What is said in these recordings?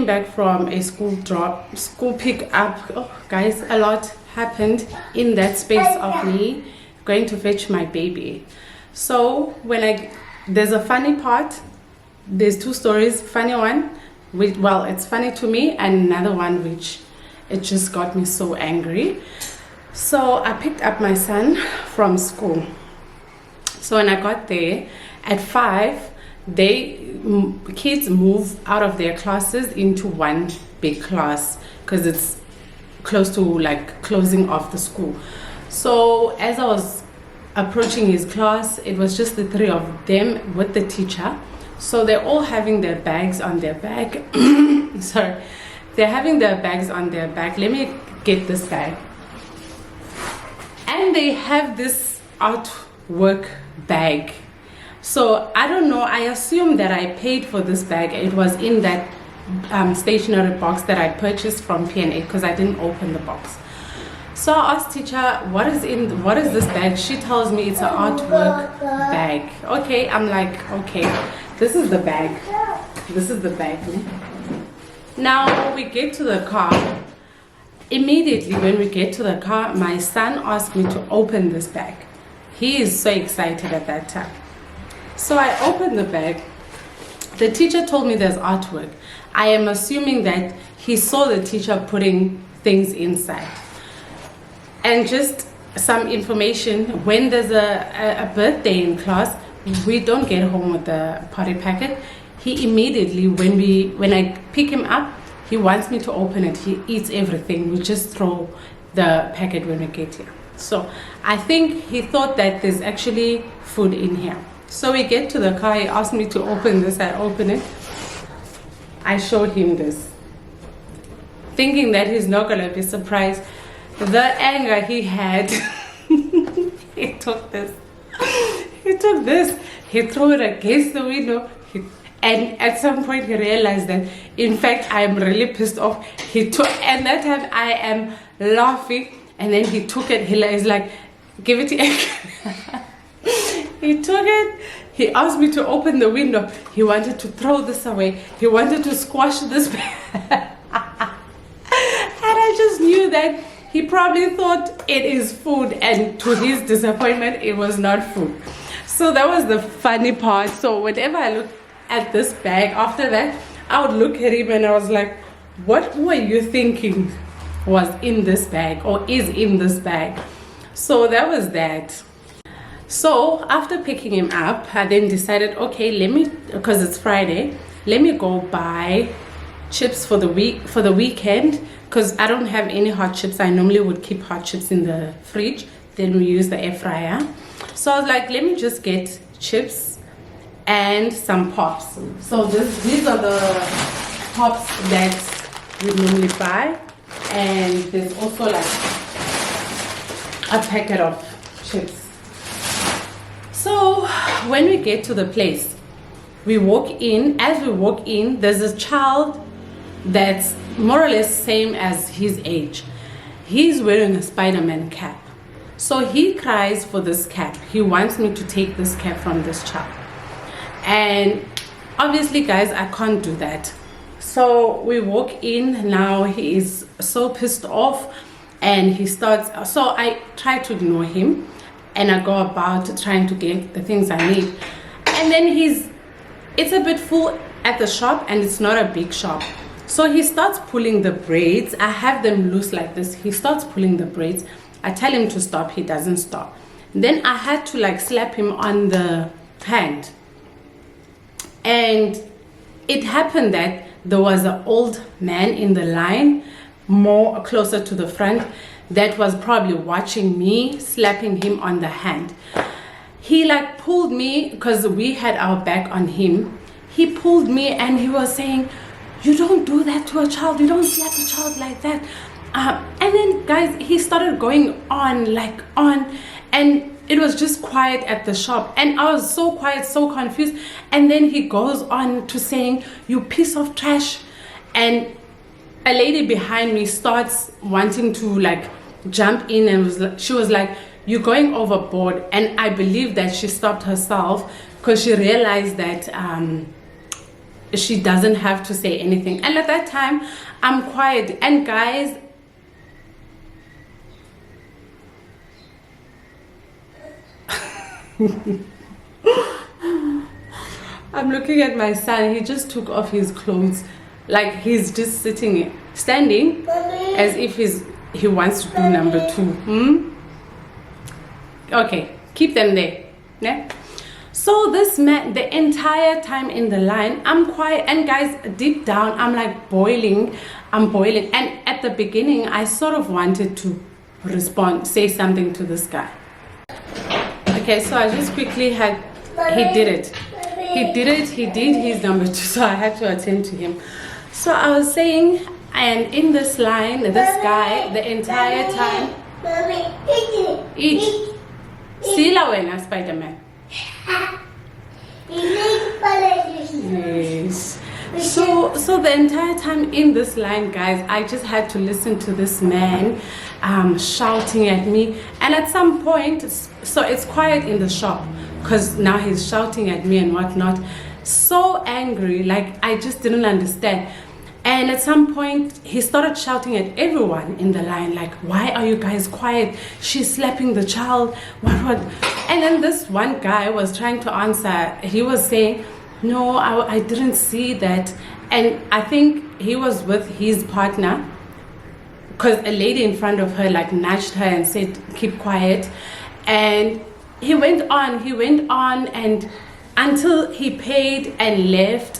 back from a school pick up. Oh, guys, a lot happened in that space of me going to fetch my baby. So there's a funny part. There's two stories. Funny one, well, it's funny to me, and another one which it just got me so angry. So I picked up my son from school. So when I got there at 5, kids move out of their classes into one big class because it's close to like closing off the school. So as I was approaching his class, it was just the 3 of them with the teacher. So they're all having their bags on their back. Sorry, they're having their bags on their back. Let me get this bag. And they have this artwork bag. So I don't know, I assume that I paid for this bag. It was in that stationery box that I purchased from P&A because I didn't open the box. So I asked teacher, what is this bag? She tells me it's an artwork bag. Okay, I'm like, okay, this is the bag. This is the bag. Now we get to the car. Immediately when we get to the car, my son asked me to open this bag. He is so excited at that time. So I opened the bag. The teacher told me there's artwork. I am assuming that he saw the teacher putting things inside. And just some information, when there's a birthday in class, we don't get home with the party packet. He immediately, when I pick him up, he wants me to open it. He eats everything. We just throw the packet when we get here. So I think he thought that there's actually food in here. So we get to the car. He asked me to open this. I open it. I showed him this, thinking that he's not gonna be surprised. The anger he had. He took this. He threw it against the window. And at some point he realized that, in fact, I am really pissed off. And that time I am laughing, and then he took it. He's like, give it to me. He took it. He asked me to open the window. He wanted to throw this away. He wanted to squash this. And I just knew that he probably thought it is food, and to his disappointment, it was not food. So that was the funny part. So whenever I looked at this bag, after that, I would look at him and I was like, what were you thinking was in this bag or is in this bag? So that was that. So after picking him up, I then decided, okay, because it's Friday, let me go buy chips for the weekend, because I don't have any hot chips. I normally would keep hot chips in the fridge, then we use the air fryer. So I was like, let me just get chips and some pops. So these are the pops that we normally buy, and there's also like a packet of chips. So when we get to the place, we walk in. As we walk in, there's a child that's more or less same as his age. He's wearing a Spider-Man cap. So he cries for this cap. He wants me to take this cap from this child. And obviously, guys, I can't do that. So we walk in. Now he is so pissed off, and he starts. So I try to ignore him, and I go about trying to get the things I need. And then it's a bit full at the shop, and it's not a big shop. So he starts pulling the braids. I have them loose like this. He starts pulling the braids. I tell him to stop. He doesn't stop. Then I had to like slap him on the hand. And it happened that there was an old man in the line, more closer to the front, that was probably watching me slapping him on the hand. He like pulled me, because we had our back on him. He pulled me and he was saying, you don't do that to a child. You don't slap a child like that. And then, guys, he started going on, and it was just quiet at the shop. And I was so quiet, so confused. And then he goes on to saying, you piece of trash. And a lady behind me starts wanting to like jump in, and she was like, you're going overboard. And I believe that she stopped herself because she realized that she doesn't have to say anything. And at that time, I'm quiet. And guys, I'm looking at my son. He just took off his clothes. Like he's just standing as if he wants to do number 2. Okay, keep them there. Yeah. So this man, the entire time in the line, I'm quiet, and guys, deep down, I'm like boiling. I'm boiling. And at the beginning, I sort of wanted to respond, say something to this guy. Okay, so I just quickly he did his number 2, so I had to attend to him. So I was saying, and in this line, this guy, the entire time, eat. Sila wena, Spider-Man. Yes. So the entire time in this line, guys, I just had to listen to this man shouting at me. And at some point, so it's quiet in the shop because now he's shouting at me and whatnot. So angry, like I just didn't understand. And at some point, he started shouting at everyone in the line, like, why are you guys quiet? She's slapping the child. What? And then this one guy was trying to answer. He was saying, no, I didn't see that. And I think he was with his partner because a lady in front of her, like, nudged her and said, keep quiet. And he went on, and until he paid and left.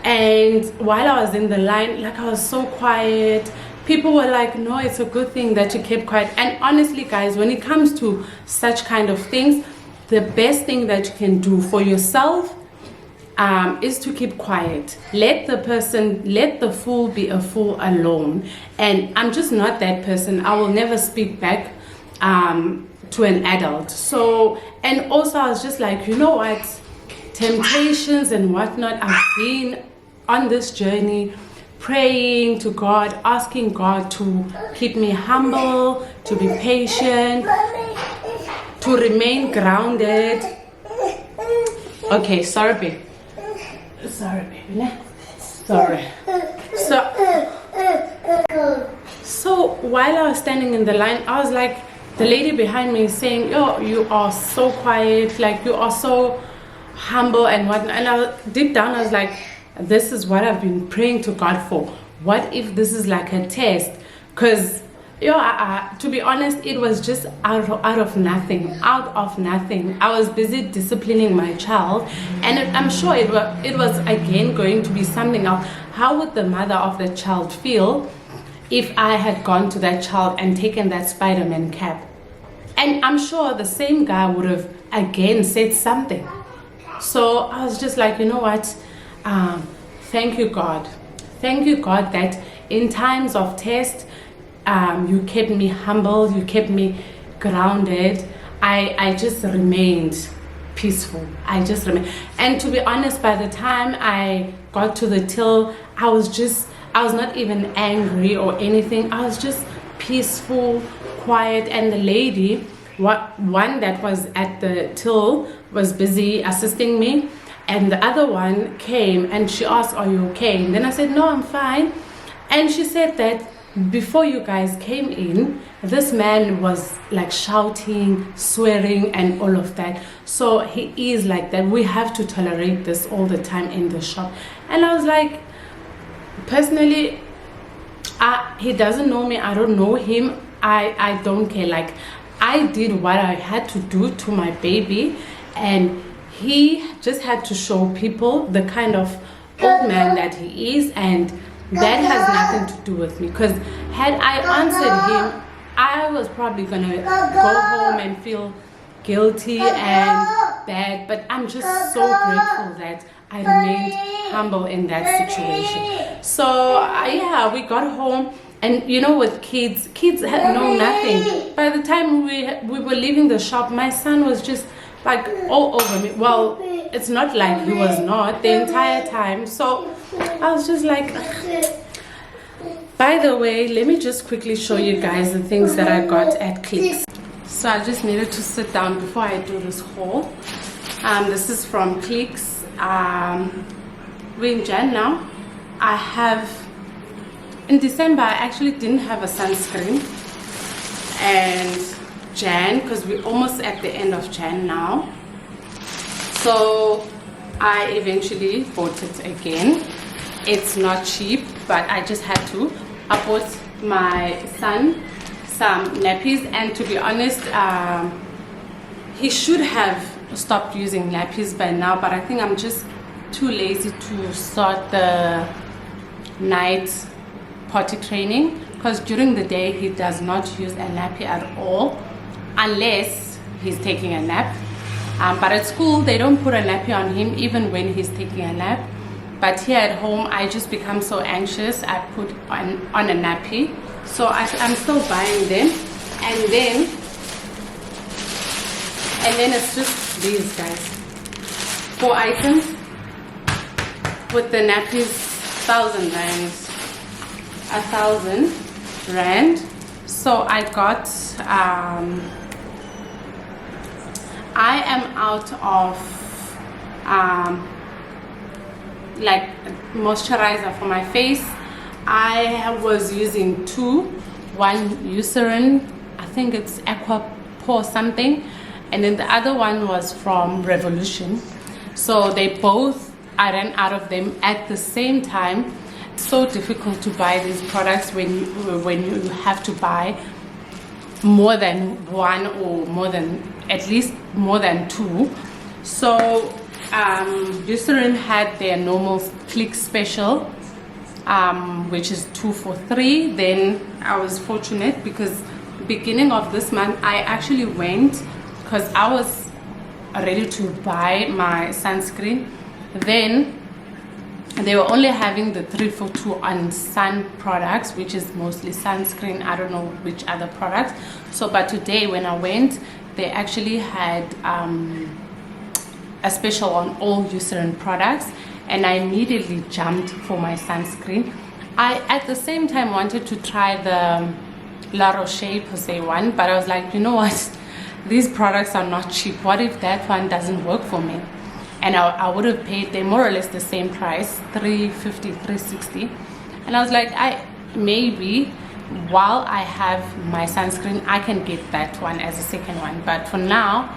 And while I was in the line, like, I was so quiet. People were like, no, it's a good thing that you kept quiet. And honestly, guys, when it comes to such kind of things, the best thing that you can do for yourself is to keep quiet. Let the fool be a fool alone. And I'm just not that person. I will never speak back to an adult. So, and also I was just like, you know what? Temptations and whatnot, I've been on this journey praying to God, asking God to keep me humble, to be patient, to remain grounded. Okay, sorry baby. Sorry. So while I was standing in the line, I was like, the lady behind me is saying, oh, you are so quiet, like you are so humble and whatnot. And deep down I was like, this is what I've been praying to God for. What if this is like a test? Because to be honest, it was just out of nothing. I was busy disciplining my child, and I'm sure it was again going to be something else. How would the mother of the child feel if I had gone to that child and taken that Spider-Man cap? And I'm sure the same guy would have again said something. So I was just like, you know what? Thank you, God. Thank you, God, that in times of test, you kept me humble, you kept me grounded. I just remained peaceful. And to be honest, by the time I got to the till, I was not even angry or anything. I was just peaceful, quiet. And the lady, one that was at the till, was busy assisting me, and the other one came and she asked, are you okay? And then I said, no, I'm fine. And she said that before you guys came in, this man was like shouting, swearing and all of that. So he is like that. We have to tolerate this all the time in the shop. And I was like, personally, he doesn't know me, I don't know him, I don't care. Like, I did what I had to do to my baby, and he just had to show people the kind of old man that he is, and that has nothing to do with me. Because had I answered him, I was probably gonna go home and feel guilty and bad. But I'm just so grateful that I remained humble in that situation. So yeah, we got home. And you know, with kids had know nothing. By the time we were leaving the shop, my son was just like all over me. Well, it's not like he was not the entire time. So I was just like, ugh. By the way, let me just quickly show you guys the things that I got at Clicks. So I just needed to sit down before I do this haul. This is from Clicks. we're in Jan now. I have, in December I actually didn't have a sunscreen, and Jan, because we're almost at the end of Jan now, so I eventually bought it again. It's not cheap, but I just had to. I bought my son some nappies, and to be honest, he should have stopped using nappies by now, but I think I'm just too lazy to start the night potty training, because during the day he does not use a nappy at all unless he's taking a nap. But at school they don't put a nappy on him even when he's taking a nap. But here at home I just become so anxious, I put on a nappy. So I'm still buying them, and then it's just these guys, 4 items with the nappies, 1,000 rand, 1,000 rand. So I got I am out of like moisturizer for my face. I was using one Eucerine, I think it's Aqua Pore something, and then the other one was from Revolution. So they both, I ran out of them at the same time. It's so difficult to buy these products when you have to buy more than one, or at least more than 2. So Eucerin had their normal click special, which is 2 for 3. Then I was fortunate because beginning of this month I actually went, because I was ready to buy my sunscreen. Then they were only having the 3 for 2 on sun products, which is mostly sunscreen. I don't know which other products. So but today when I went, they actually had a special on all Eucerin products, and I immediately jumped for my sunscreen. I at the same time wanted to try the La Roche-Posay one, but I was like, you know what, these products are not cheap. What if that one doesn't work for me? And I would have paid them more or less the same price, 350, 360. And I was like, maybe while I have my sunscreen I can get that one as a second one, but for now,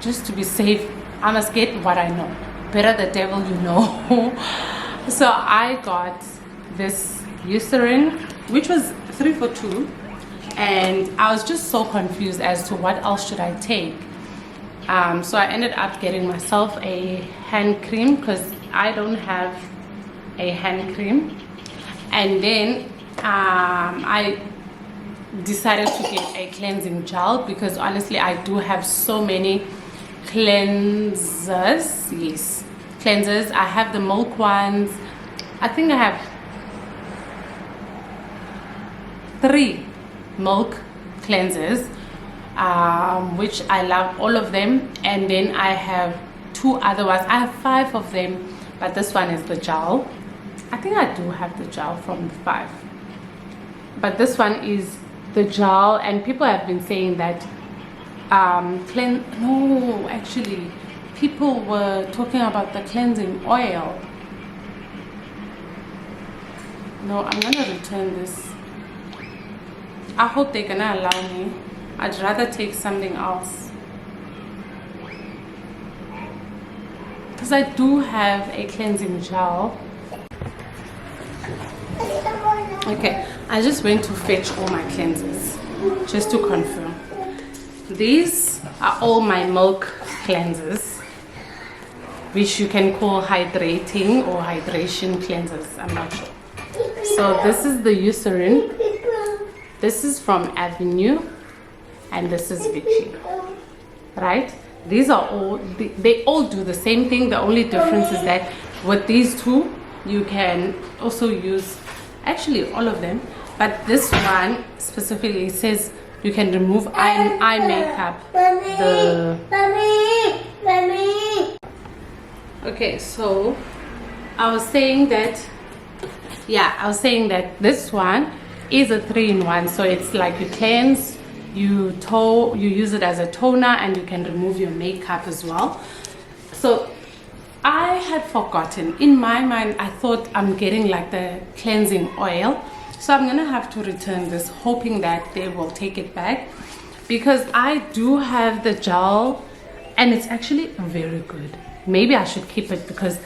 just to be safe, I must get what I know. Better the devil you know. So I got this Eucerin, which was 3 for 2, and I was just so confused as to what else should I take. So I ended up getting myself a hand cream because I don't have a hand cream, and then I decided to get a cleansing gel because honestly I do have so many cleansers. Yes, cleansers. I have the milk ones. I think I have 3 milk cleansers, which I love all of them, and then I have 2 other ones. I have 5 of them, but this one is the gel. I think I do have the gel from the 5, but this one is the gel, and people have been saying that no, actually people were talking about the cleansing oil. No, I'm gonna return this. I hope they're gonna allow me. I'd rather take something else, because I do have a cleansing gel. Okay, I just went to fetch all my cleansers just to confirm. These are all my milk cleansers, which you can call hydrating or hydration cleansers, I'm not sure. So this is the Eucerin, this is from Avenue, and this is Vichy, right? These are all, they all do the same thing. The only difference is that with these 2 you can also use actually all of them, but this one specifically says you can remove eye makeup. Okay, so I was saying that this one is a 3-in-1. So it's like you cleanse, you use it as a toner, and you can remove your makeup as well. So I had forgotten. In my mind, I thought I'm getting like the cleansing oil. So I'm gonna have to return this, hoping that they will take it back, because I do have the gel and it's actually very good. Maybe I should keep it, because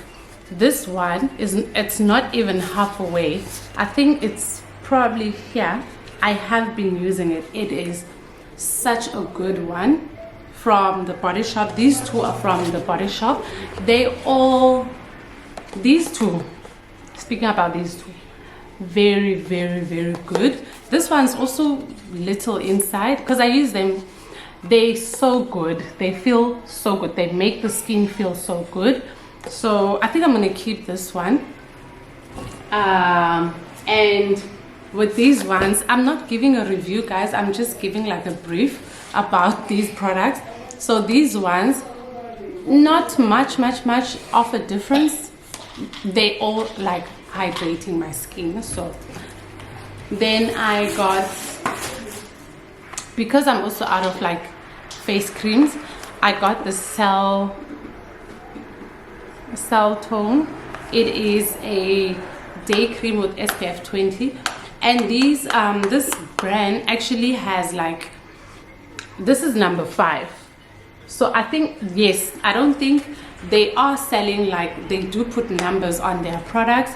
this one it's not even halfway. I think it's probably here. I have been using it. It is such a good one from the Body Shop. These two are from the Body Shop. These two, speaking about these two, very, very, very good. This one's also little inside, because I use them. They're so good. They feel so good. They make the skin feel so good. So I think I'm gonna keep this one. And with these ones, I'm not giving a review, guys. I'm just giving like a brief about these products. So these ones, not much of a difference. They all like hydrating my skin. So then I got, because I'm also out of like face creams, I got the Cell Tone. It is a day cream with SPF 20, and these this brand actually has like, this is number 5. So I think, yes, I don't think they are selling, like they do put numbers on their products.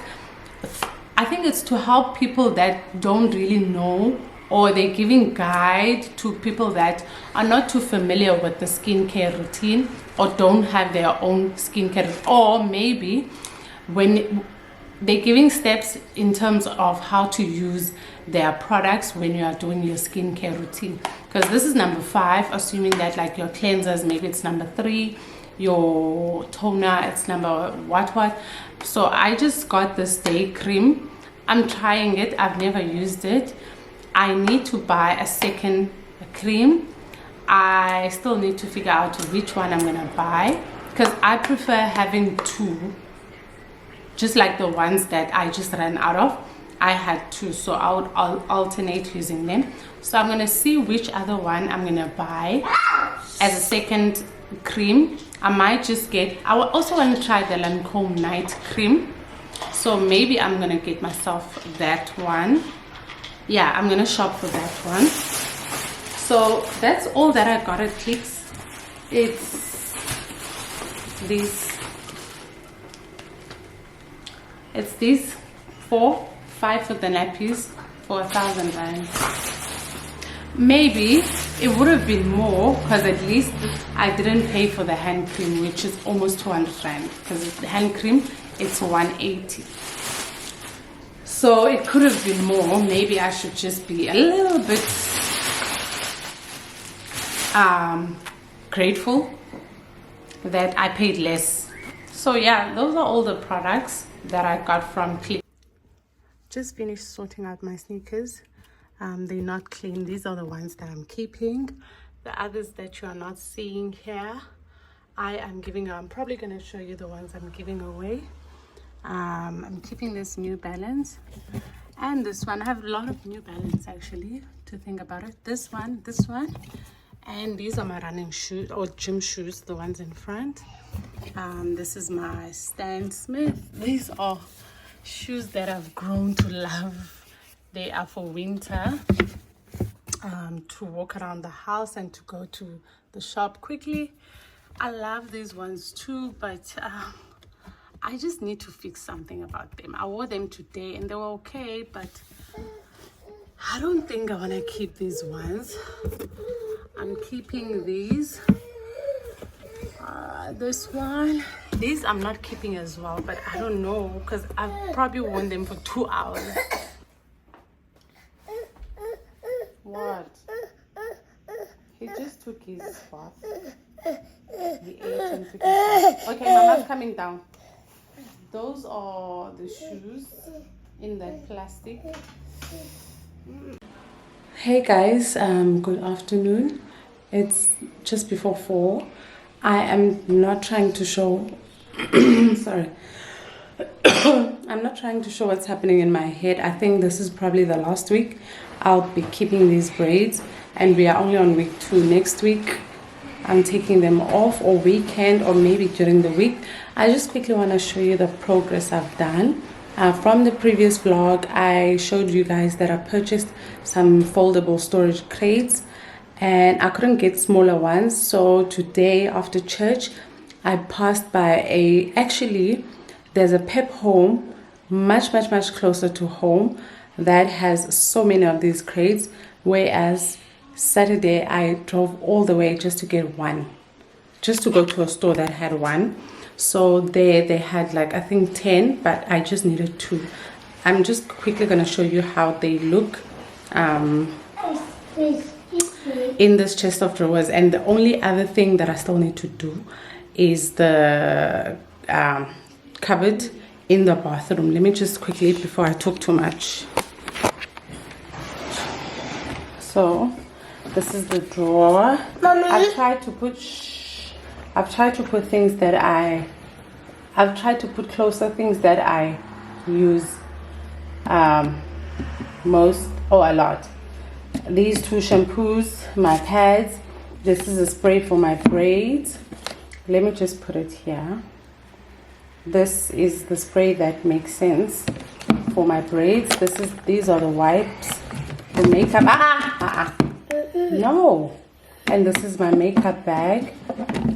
I think it's to help people that don't really know, or they're giving guide to people that are not too familiar with the skincare routine, or don't have their own skincare, or maybe when they're giving steps in terms of how to use their products when you are doing your skincare routine. Because this is number 5, assuming that like your cleansers, maybe it's number 3, your toner, it's number what. So I just got this day cream. I'm trying it. I've never used it. I need to buy a second cream. I still need to figure out which one I'm gonna buy, because I prefer having 2, just like the ones that I just ran out of. I had 2, so I'll alternate using them. So I'm gonna see which other one I'm gonna buy as a second cream. I might just get, I also want to try the Lancome night cream, so maybe I'm gonna get myself that one. Yeah, I'm gonna shop for that one. So that's all that I got at Clicks. It's these 5 for the nappies for 1,000 rand. Maybe it would have been more, because at least I didn't pay for the hand cream, which is almost 200 rand, because the hand cream, it's 180. So it could have been more. Maybe I should just be a little bit grateful that I paid less. So yeah, those are all the products that I got from Click. Just finished sorting out my sneakers. They're not clean. These are the ones that I'm keeping. The others that you are not seeing here, I am giving. I'm probably going to show you the ones I'm giving away. I'm keeping this New Balance and this one. I have a lot of New Balance actually, to think about it. This one, and these are my running shoes or gym shoes, the ones in front. This is my Stan Smith. These are shoes that I've grown to love. They are for winter, to walk around the house and to go to the shop quickly. I love these ones too, but I just need to fix something about them. I wore them today and they were okay, but I don't think I want to keep these ones. I'm keeping these. This one, these I'm not keeping as well, but I don't know, because I've probably worn them for 2 hours. What? He just took his bath. He ate and took his bath. Okay, Mama's coming down. Those are the shoes in that plastic. Hey guys, good afternoon. It's just before 4. I am not trying to show sorry. I'm not trying to show what's happening in my head. I think this is probably the last week I'll be keeping these braids, and we are only on week 2. Next week I'm taking them off, or weekend, or maybe during the week. I just quickly want to show you the progress I've done. From the previous vlog, I showed you guys that I purchased some foldable storage crates and I couldn't get smaller ones. So today after church, I passed by there's a Pep Home much closer to home that has so many of these crates, whereas Saturday I drove all the way just to get one, just to go to a store that had one. So there they had like I think 10, but I just needed 2. I'm just quickly gonna show you how they look in this chest of drawers. And the only other thing that I still need to do is the cupboard in the bathroom. Let me just quickly, before I talk too much. So this is the drawer. Mommy. I've tried to put things that I've tried to put closer things that I use a lot. These 2 shampoos, my pads. This is a spray for my braids. Let me just put it here. This is the spray that makes sense for my braids. These are the wipes, the makeup. No. And this is my makeup bag.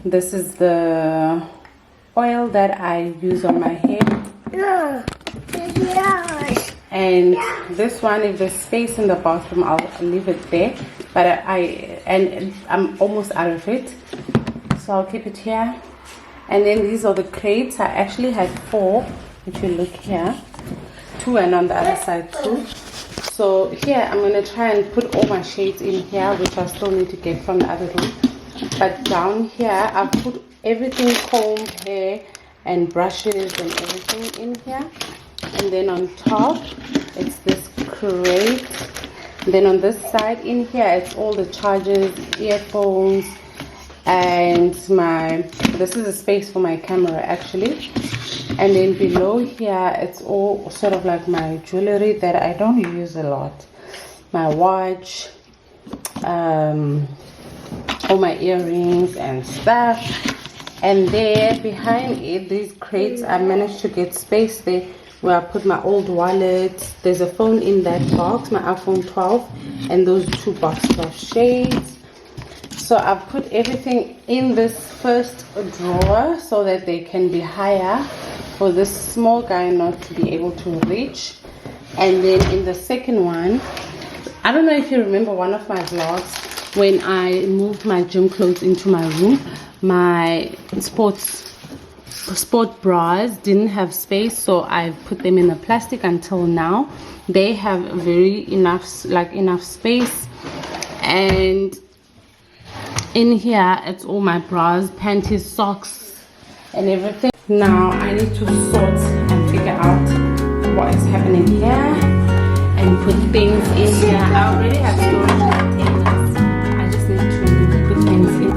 This is the oil that I use on my hair. And this one, if there's space in the bathroom, I'll leave it there. But I'm almost out of it, so I'll keep it here. And then these are the crates. I actually had 4. If you look here, 2 and on the other side 2. So here I'm gonna try and put all my shades in here, which I still need to get from the other room. But down here I've put everything, comb, hair and brushes and everything in here. And then on top it's this crate. And then on this side in here it's all the chargers, earphones, and this is a space for my camera actually. And then below here it's all sort of like my jewelry that I don't use a lot, my watch, all my earrings and stuff. And there behind it, these crates, I managed to get space there where I put my old wallet. There's a phone in that box, my iPhone 12, and those 2 boxes of shades. So I've put everything in this first drawer so that they can be higher for this small guy not to be able to reach. And then in the second one, I don't know if you remember one of my vlogs when I moved my gym clothes into my room. My sport bras didn't have space, so I put them in the plastic. Until now they have enough space. And in here it's all my bras, panties, socks and everything. Now I need to sort and figure out what is happening here and put things in here. I already have storage containers. I just need to put things in.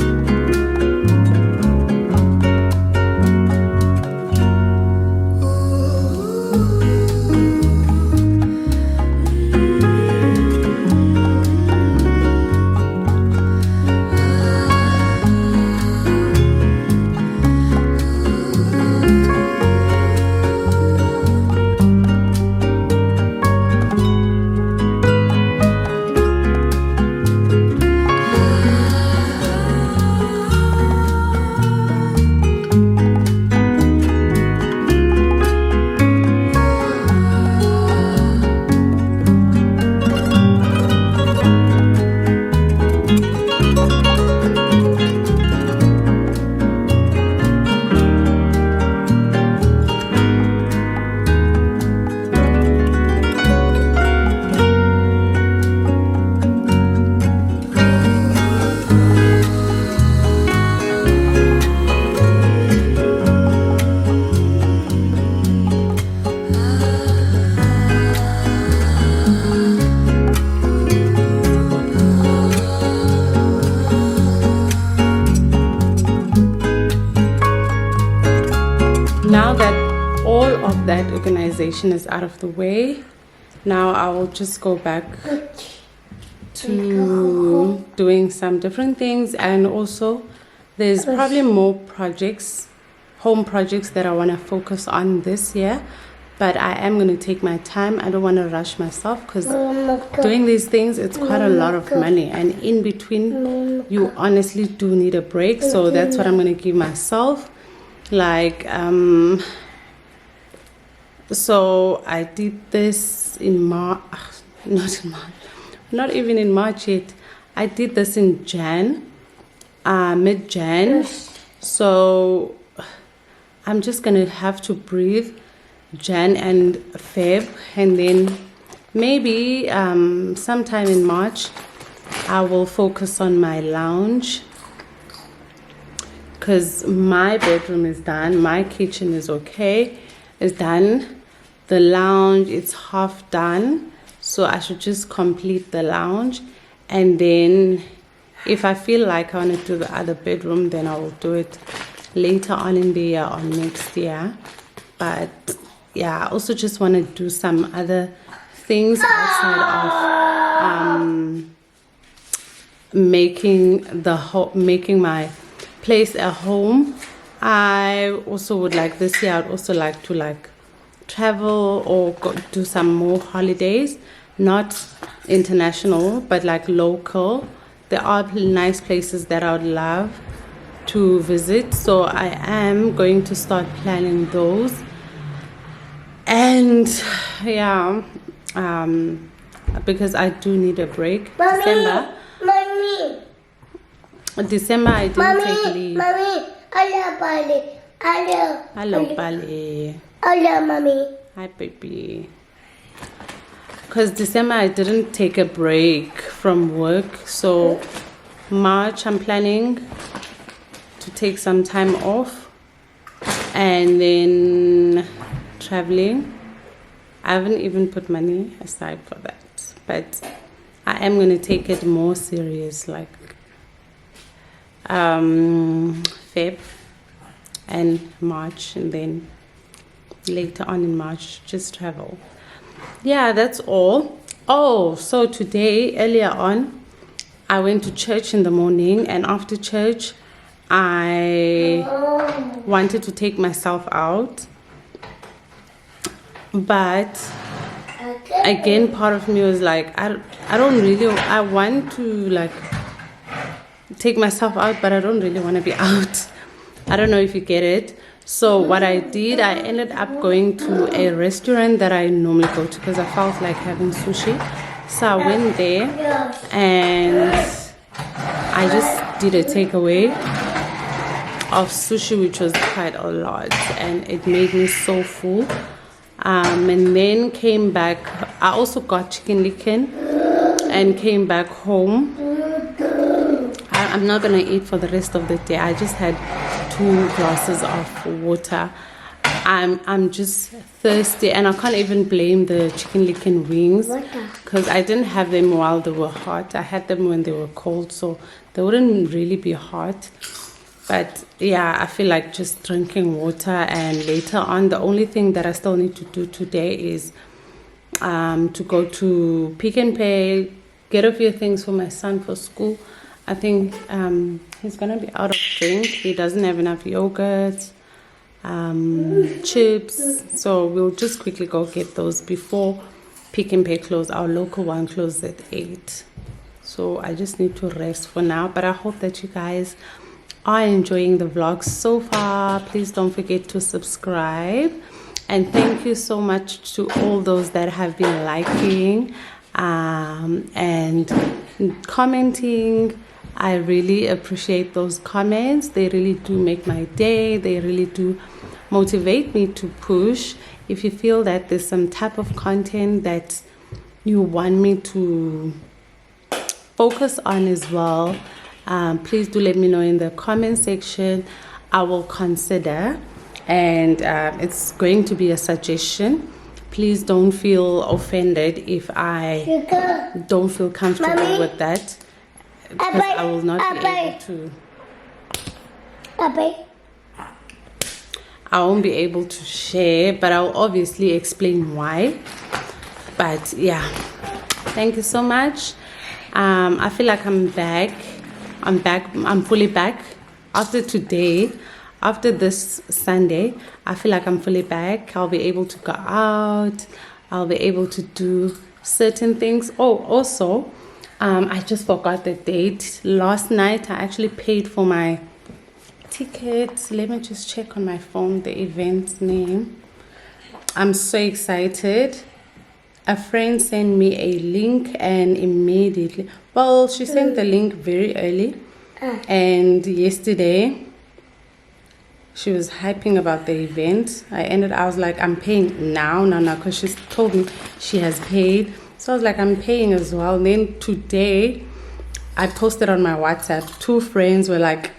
Now that all of that organization is out of the way, now I will just go back to doing some different things, and also there's probably more projects, home projects that I want to focus on this year. But I am going to take my time. I don't want to rush myself, because doing these things, it's quite a lot of money, and in between you honestly do need a break. So that's what I'm going to give myself. Like so I did this in March, not even in March yet. I did this in mid-Jan. So I'm just gonna have to breathe Jan and Feb, and then maybe sometime in March I will focus on my lounge, because my bedroom is done, my kitchen is done, the lounge, it's half done, so I should just complete the lounge. And then if I feel like I want to do the other bedroom, then I will do it later on in the year or next year. But yeah, I also just want to do some other things outside of making my place a home. I also would like this year, I'd also like to travel or do some more holidays, not international but like local. There are nice places that I would love to visit, so I am going to start planning those. And yeah, because I do need a break. December I didn't take leave. Hello, Bali. Hello, mommy. Hi, baby. Because December I didn't take a break from work, so March I'm planning to take some time off, and then traveling. I haven't even put money aside for that, but I am going to take it more serious, like Feb and March, and then later on in March just travel. Yeah, that's all. Oh, so today, earlier on, I went to church in the morning, and after church I wanted to take myself out, but again part of me was like, I want to take myself out, but I don't really want to be out. I don't know if you get it. So what I did, I ended up going to a restaurant that I normally go to because I felt like having sushi. So I went there and I just did a takeaway of sushi, which was quite a lot, and it made me so full. And then came back. I also got chicken licken and came back home. I'm not gonna eat for the rest of the day. I just had 2 glasses of water. I'm just thirsty, and I can't even blame the chicken licken wings because I didn't have them while they were hot. I had them when they were cold, so they wouldn't really be hot. But yeah, I feel like just drinking water. And later on, the only thing that I still need to do today is to go to Pick n Pay, get a few things for my son for school. I think he's gonna be out of drink. He doesn't have enough yogurt, chips, so we'll just quickly go get those before Pick n Pay close. Our local one closes at 8, so I just need to rest for now. But I hope that you guys are enjoying the vlog so far. Please don't forget to subscribe, and thank you so much to all those that have been liking and commenting. I really appreciate those comments. They really do make my day. They really do motivate me to push. If you feel that there's some type of content that you want me to focus on as well, please do let me know in the comment section. I will consider, and it's going to be a suggestion. Please don't feel offended if I don't feel comfortable with that, because I will not be able to. I won't be able to share, but I'll obviously explain why. But yeah, thank you so much. I feel like I'm back. I'm fully back. After today, after this Sunday, I feel like I'm fully back. I'll be able to go out. I'll be able to do certain things. Oh, also, I just forgot the date. Last night, I actually paid for my ticket. Let me just check on my phone the event's name. I'm so excited. A friend sent me a link and immediately, well, she sent the link very early, and yesterday she was hyping about the event. I was like, I'm paying now, because she's told me she has paid. So I was like, I'm paying as well. And then today I posted on my WhatsApp. 2 friends were like,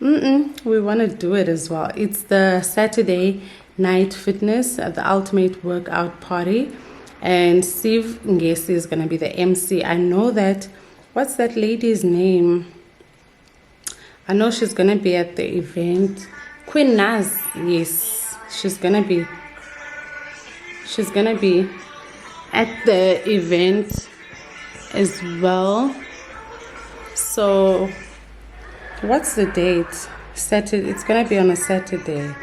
we want to do it as well. It's the Saturday night fitness at the ultimate workout party, and Steve Ngesi is going to be the MC. I know that, what's that lady's name? I know she's going to be at the event. Queen Naz, yes, she's going to be at the event as well. So what's the date? Saturday. It's going to be on a Saturday.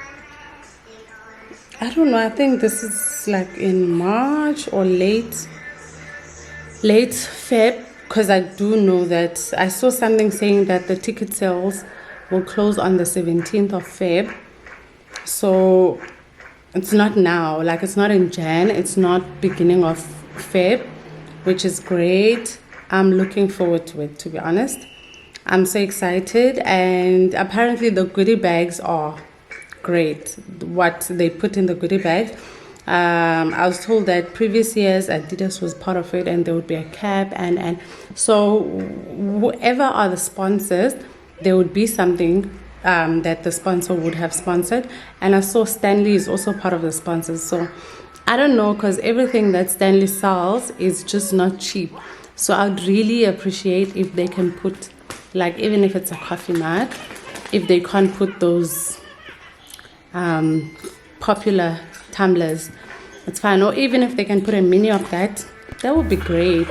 I don't know. I think this is like in March or late Feb, because I do know that I saw something saying that the ticket sales will close on the 17th of Feb. So it's not now, like it's not in Jan, it's not beginning of Feb, which is great. I'm looking forward to it, to be honest. I'm so excited, and apparently the goodie bags are great. What they put in the goodie bag, I was told that previous years Adidas was part of it, and there would be a cap, and so whoever are the sponsors, there would be something that the sponsor would have sponsored. And I saw Stanley is also part of the sponsors. So I don't know, because everything that Stanley sells is just not cheap. So I'd really appreciate if they can put, like, even if it's a coffee mug, if they can't put those popular tumblers, it's fine. Or even if they can put a mini of that, that would be great.